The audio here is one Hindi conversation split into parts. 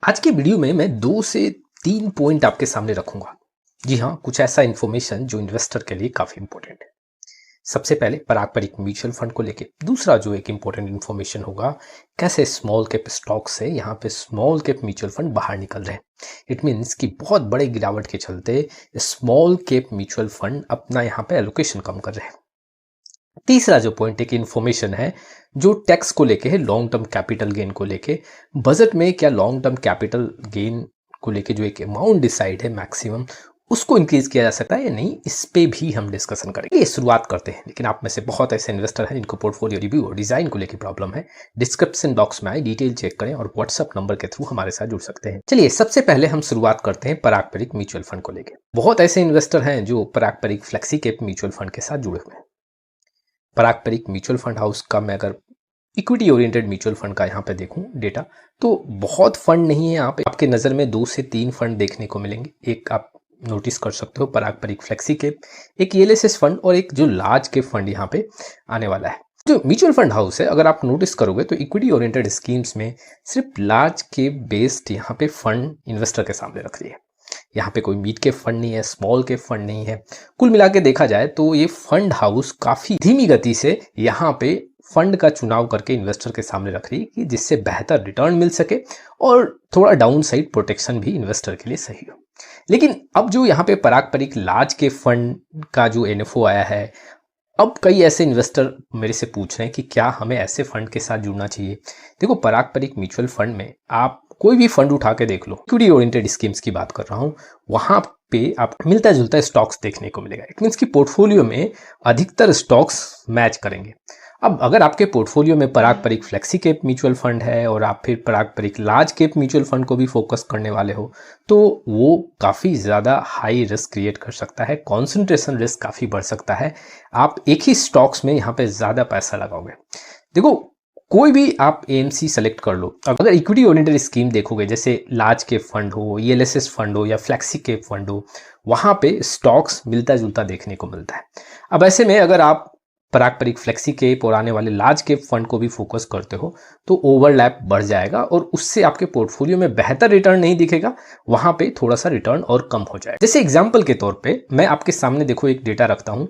आज के वीडियो में मैं 2 से 3 पॉइंट आपके सामने रखूंगा। जी हाँ, कुछ ऐसा इन्फॉर्मेशन जो इन्वेस्टर के लिए काफी इंपॉर्टेंट है। सबसे पहले पारंपरिक म्यूचुअल फंड को लेके, दूसरा जो एक इंपॉर्टेंट इन्फॉर्मेशन होगा, कैसे स्मॉल कैप स्टॉक से यहाँ पे स्मॉल कैप म्यूचुअल फंड बाहर निकल रहे हैं। इट मीन्स कि बहुत बड़े गिरावट के चलते स्मॉल कैप म्यूचुअल फंड अपना यहाँ पे एलोकेशन कम कर रहे हैं। तीसरा जो पॉइंट एक इन्फॉर्मेशन है जो टैक्स को लेके है, लॉन्ग टर्म कैपिटल गेन को लेके। बजट में क्या लॉन्ग टर्म कैपिटल गेन को लेके जो एक अमाउंट डिसाइड है मैक्सिमम, उसको इंक्रीज किया जा सकता है या नहीं, इस पे भी हम डिस्कशन करेंगे। ये शुरुआत करते हैं, लेकिन आप में से बहुत ऐसे इन्वेस्टर हैं जिनको पोर्टफोलियो रिव्यू और डिजाइन को लेकर प्रॉब्लम है। डिस्क्रिप्शन बॉक्स में आए, डिटेल चेक करें और व्हाट्सएप नंबर के थ्रू हमारे साथ जुड़ सकते हैं। चलिए, सबसे पहले हम शुरुआत करते हैं पारंपरिक म्यूचुअल फंड को लेकर। बहुत ऐसे इन्वेस्टर हैं जो पारंपरिक फ्लेक्सी कैप म्यूचुअल फंड के साथ जुड़े हुए हैं। पारंपरिक म्यूचुअल फंड हाउस का मैं अगर इक्विटी ओरिएंटेड म्यूचुअल फंड का यहाँ पे देखूं डेटा, तो बहुत फंड नहीं है। यहाँ पे आपके नज़र में 2 से 3 फंड देखने को मिलेंगे। एक आप नोटिस कर सकते हो पारंपरिक फ्लेक्सी कैप, एक ईएलएसएस फंड और एक जो लार्ज कैप फंड यहाँ पे आने वाला है। जो म्यूचुअल फंड हाउस है, अगर आप नोटिस करोगे तो इक्विटी ओरिएंटेड स्कीम्स में सिर्फ लार्ज कैप बेस्ड यहाँ पे फंड इन्वेस्टर के सामने रख रही है। यहाँ पे कोई मिड कैप फंड नहीं है, स्मॉल कैप फंड नहीं है। कुल मिला के देखा जाए तो ये फंड हाउस काफी धीमी गति से यहाँ पे फंड का चुनाव करके इन्वेस्टर के सामने रख रही है कि जिससे बेहतर रिटर्न मिल सके और थोड़ा डाउन साइड प्रोटेक्शन भी इन्वेस्टर के लिए सही हो। लेकिन अब जो यहाँ पे पारंपरिक लार्ज के फंड का जो एनएफओ आया है, अब कई ऐसे इन्वेस्टर मेरे से पूछ रहे हैं कि क्या हमें ऐसे फंड के साथ जुड़ना चाहिए। देखो, पारंपरिक म्यूचुअल फंड में आप कोई भी फंड उठा के देख लो, इक्विटी ओरिएंटेड स्कीम्स की बात कर रहा हूँ, वहां पे आप मिलता जुलता स्टॉक्स देखने को मिलेगा। इट मीन्स कि पोर्टफोलियो में अधिकतर स्टॉक्स मैच करेंगे। अब अगर आपके पोर्टफोलियो में पारंपरिक फ्लेक्सी कैप म्यूचुअल फंड है और आप फिर पारंपरिक लार्ज कैप म्यूचुअल फंड को भी फोकस करने वाले हो, तो वो काफ़ी ज़्यादा हाई रिस्क क्रिएट कर सकता है, कॉन्सेंट्रेशन रिस्क काफ़ी बढ़ सकता है। आप एक ही स्टॉक्स में यहाँ पे ज़्यादा पैसा लगाओगे। देखो, कोई भी आप एएमसी सेलेक्ट कर लो। अगर इक्विटी ओरिएंटेड स्कीम देखोगे, जैसे लार्ज कैप फंड हो, ईएलएसएस फंड हो या फ्लेक्सी कैप फंड हो, वहाँ पे स्टॉक्स मिलता जुलता देखने को मिलता है। अब ऐसे में अगर आप पारंपरिक फ्लेक्सी कैप और आने वाले लार्ज कैप फंड को भी फोकस करते हो तो ओवरलैप बढ़ जाएगा और उससे आपके पोर्टफोलियो में बेहतर रिटर्न नहीं दिखेगा, वहां पे थोड़ा सा रिटर्न और कम हो जाएगा। जैसे एग्जांपल के तौर पे मैं आपके सामने देखो एक डेटा रखता हूं।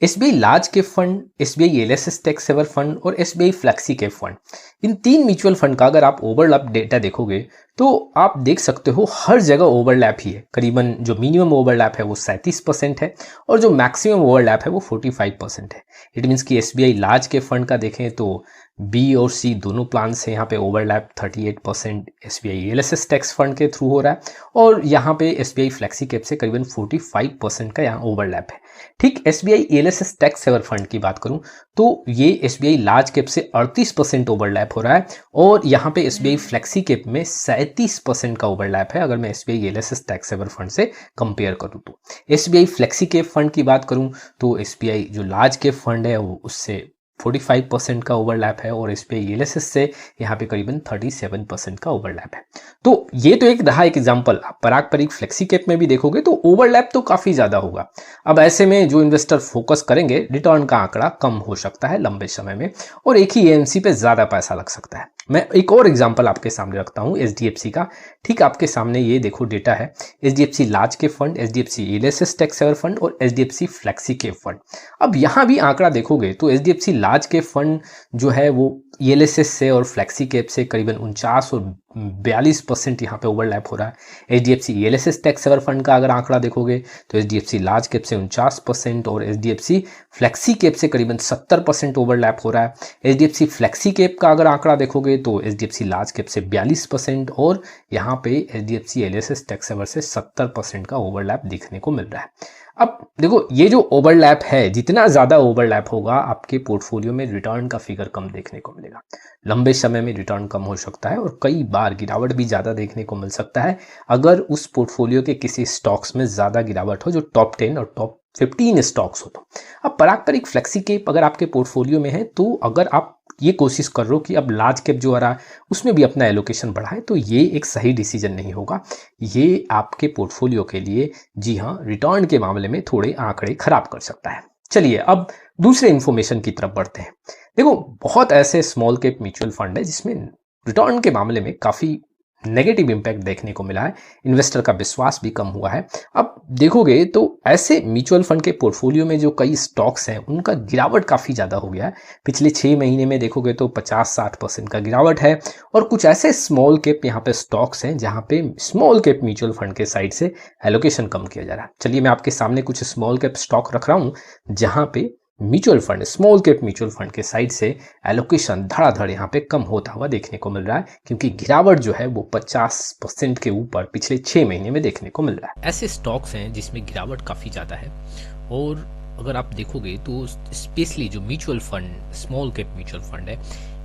SBI large cap fund, SBI LSS tax saver fund और एसबीआई फ्लेक्सी कैप फंड, इन 3 म्यूचुअल फंड का अगर आप ओवरलैप डेटा देखोगे तो आप देख सकते हो हर जगह ओवरलैप ही है। करीबन जो मिनिमम ओवरलैप है वो 37% है और जो मैक्सिमम ओवरलैप है वो 45% है। इट मीन्स कि एसबीआई लार्ज कैप फंड का देखें तो बी और सी दोनों प्लान से यहाँ पे overlap 38% SBI LSS tax fund के थ्रू हो रहा है और यहाँ पे एसबीआई फ्लेक्सी कैप से करीबन 45% का यहाँ ओवरलैप है। ठीक SBI LSS tax saver fund की बात करूं तो ये एसबीआई लार्ज कैप से 38% ओवरलैप हो रहा है और यहाँ पे एसबीआई फ्लेक्सी कैप में 37% का ओवरलैप है। अगर मैं SBI LSS tax saver fund से कंपेयर करूं तो एसबीआई फ्लेक्सी कैप फंड की बात करूं तो एसबीआई जो लार्ज कैप फंड है वो उससे 45% का ओवरलैप है और एसबीआई एलएसएस से यहाँ पे करीबन 37% का ओवरलैप है। तो ये तो एक रहा एक एग्जांपल। आप पारंपरिक फ्लेक्सी कैप में भी देखोगे तो ओवरलैप तो काफी ज्यादा होगा। अब ऐसे में जो इन्वेस्टर फोकस करेंगे, रिटर्न का आंकड़ा कम हो सकता है लंबे समय में और एक ही एएमसी पे ज्यादा पैसा लग सकता है। मैं एक और एग्जांपल आपके सामने रखता हूं एचडीएफसी का। ठीक आपके सामने ये देखो डेटा है, HDFC large cap fund, HDFC LSS tax saver fund और एचडीएफसी फ्लेक्सी कैप फंड। अब यहाँ भी आंकड़ा देखोगे तो एचडीएफसी लार्ज कैप फंड जो है वो ईएलएसएस से और फ्लेक्सी कैप से करीबन 49 और 42% यहाँ पे ओवरलैप हो रहा है। HDFC ELSS tax saver fund का अगर आंकड़ा देखोगे तो एचडीएफसी लार्ज कैप से 49% और एचडीएफसी फ्लेक्सी कैप से करीबन 70% ओवरलैप हो रहा है। एचडीएफसी फ्लेक्सी कैप का अगर आंकड़ा देखोगे तो एचडीएफसी लार्ज कैप से 42% और यहाँ पे एचडीएफसी एलएसएस टैक्स सेवर से 70% का ओवरलैप देखने को मिल रहा है। अब देखो, ये जो ओवरलैप है, जितना ज्यादा ओवरलैप होगा आपके पोर्टफोलियो में रिटर्न का फिगर कम देखने को मिलेगा। लंबे समय में रिटर्न कम हो सकता है और कई बार गिरावट भी ज्यादा देखने को मिल सकता है अगर उस पोर्टफोलियो के किसी स्टॉक्स में ज्यादा गिरावट हो, जो टॉप 10 और टॉप 15 स्टॉक्स हो तो। अब पारंपरिक फ्लेक्सी कैप अगर आपके पोर्टफोलियो में है तो अगर आप ये कोशिश कर रहे हो कि अब लार्ज कैप जो आ रहा है उसमें भी अपना एलोकेशन बढ़ाए, तो ये एक सही डिसीजन नहीं होगा। ये आपके पोर्टफोलियो के लिए, जी हाँ, रिटर्न के मामले में थोड़े आंकड़े खराब कर सकता है। चलिए अब दूसरे इंफॉर्मेशन की तरफ बढ़ते हैं। देखो, बहुत ऐसे स्मॉल कैप म्यूचुअल फंड है जिसमें रिटर्न के मामले में काफी नेगेटिव इम्पैक्ट देखने को मिला है, इन्वेस्टर का विश्वास भी कम हुआ है। अब देखोगे तो ऐसे म्यूचुअल फंड के पोर्टफोलियो में जो कई स्टॉक्स हैं उनका गिरावट काफ़ी ज़्यादा हो गया है। पिछले 6 महीने में देखोगे तो 50-60% का गिरावट है। और कुछ ऐसे स्मॉल कैप यहाँ पे स्टॉक्स हैं जहाँ पे स्मॉल कैप म्यूचुअल फंड के साइड से एलोकेशन कम किया जा रहा है। चलिए मैं आपके सामने कुछ स्मॉल कैप स्टॉक रख रहा हूँ जहाँ पे mutual fund, small cap mutual fund के साइड से एलोकेशन धड़ाधड़ यहाँ पे कम होता हुआ देखने को मिल रहा है, क्योंकि गिरावट जो है वो 50% के ऊपर पिछले 6 महीने में देखने को मिल रहा है। ऐसे स्टॉक्स हैं जिसमें गिरावट काफ़ी ज़्यादा है। और अगर आप देखोगे तो स्पेशली जो mutual fund, small cap mutual fund है,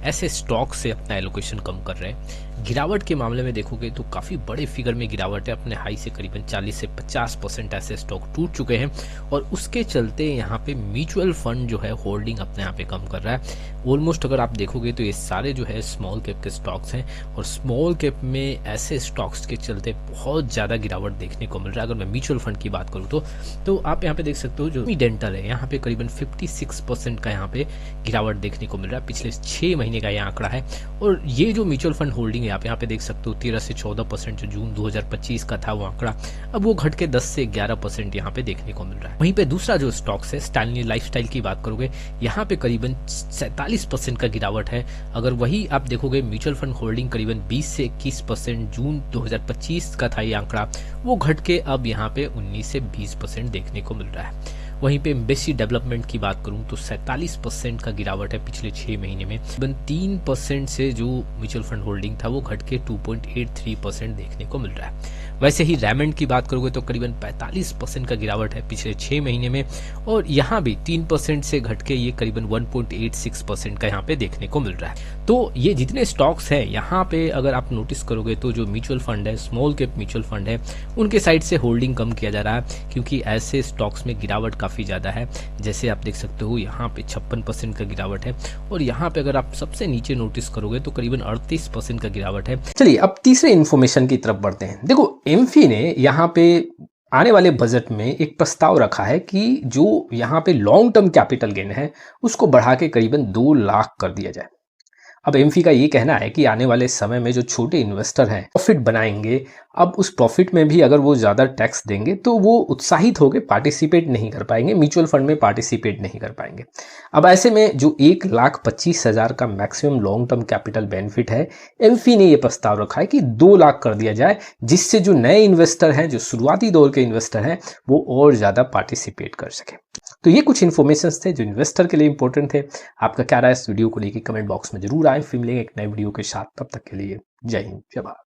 ऐसे स्टॉक से अपना एलोकेशन कम कर रहे हैं। गिरावट के मामले में देखोगे तो काफ़ी बड़े फिगर में गिरावट है, अपने हाई से करीबन 40 से 50% ऐसे स्टॉक टूट चुके हैं। और उसके चलते यहाँ पे म्यूचुअल फंड जो है होल्डिंग अपने यहाँ पे कम कर रहा है। ऑलमोस्ट अगर आप देखोगे तो ये सारे जो है स्मॉल कैप के स्टॉक्स हैं, और स्मॉल कैप में ऐसे स्टॉक्स के चलते बहुत ज़्यादा गिरावट देखने को मिल रहा है। अगर मैं म्यूचुअल फंड की बात करूँ तो आप यहाँ पे देख सकते हो जो डेंटल है, यहाँ पे करीबन 56% का यहाँ पे गिरावट देखने को मिल रहा है। पिछले 6 महीने का ये आंकड़ा है। और ये जो म्यूचुअल फंड होल्डिंग है आप यहाँ पे देख सकते हो 13 से 14% जो जून 2025 का था वो आंकड़ा, अब वो घट के 10 से 11% यहाँ पे देखने को मिल रहा है। वहीं पे दूसरा जो स्टॉक्स है, स्टैनली लाइफस्टाइल की बात करोगे, यहाँ पे करीबन 47% का गिरावट है। अगर वही आप देखोगे म्यूचुअल फंड होल्डिंग करीबन 20 से 21% जून 2025 का था ये आंकड़ा, वो घट के अब यहाँ पे 19 से 20% देखने को मिल रहा है। वहीं पे एम्बेसी डेवलपमेंट की बात करूं तो 47% का गिरावट है पिछले 6 महीने में। 3% से जो म्यूचुअल फंड होल्डिंग था वो घट के 2.83% देखने को मिल रहा है। वैसे ही रेमंड की बात करोगे तो करीबन 45% का गिरावट है पिछले 6 महीने में, और यहाँ भी 3% से घट के ये करीबन 1.86% का यहाँ पे देखने को मिल रहा है। तो ये जितने स्टॉक्स हैं यहाँ पे अगर आप नोटिस करोगे तो जो म्यूचुअल फंड है, स्मॉल कैप म्यूचुअल फंड है, उनके साइड से होल्डिंग कम किया जा रहा है, क्योंकि ऐसे स्टॉक्स में गिरावट काफ़ी ज़्यादा है। जैसे आप देख सकते हो यहाँ पे 56% का गिरावट है, और यहाँ पे अगर आप सबसे नीचे नोटिस करोगे तो करीबन 38% का गिरावट है। चलिए अब तीसरे इन्फॉर्मेशन की तरफ बढ़ते हैं। देखो एमफी ने यहाँ पे आने वाले बजट में एक प्रस्ताव रखा है कि जो यहाँ पे लॉन्ग टर्म कैपिटल गेन है उसको बढ़ा के करीबन 2 लाख कर दिया जाए। अब एमफी का ये कहना है कि आने वाले समय में जो छोटे इन्वेस्टर हैं प्रॉफिट बनाएंगे, अब उस प्रॉफिट में भी अगर वो ज़्यादा टैक्स देंगे तो वो उत्साहित होकर पार्टिसिपेट नहीं कर पाएंगे, म्यूचुअल फंड में पार्टिसिपेट नहीं कर पाएंगे। अब ऐसे में जो 1,25,000 का maximum long term capital benefit है, एमफी ने ये प्रस्ताव रखा है कि 2 लाख कर दिया जाए, जिससे जो नए इन्वेस्टर हैं, जो शुरुआती दौर के इन्वेस्टर हैं, वो और ज़्यादा पार्टिसिपेट कर सके। तो ये कुछ इन्फॉर्मेशन थे जो इन्वेस्टर के लिए इंपॉर्टेंट थे। आपका क्या राय इस वीडियो को लेकर कमेंट बॉक्स में जरूर आए। फिर मिलेंगे एक नए वीडियो के साथ, तब तक के लिए जय हिंद, जय भारत।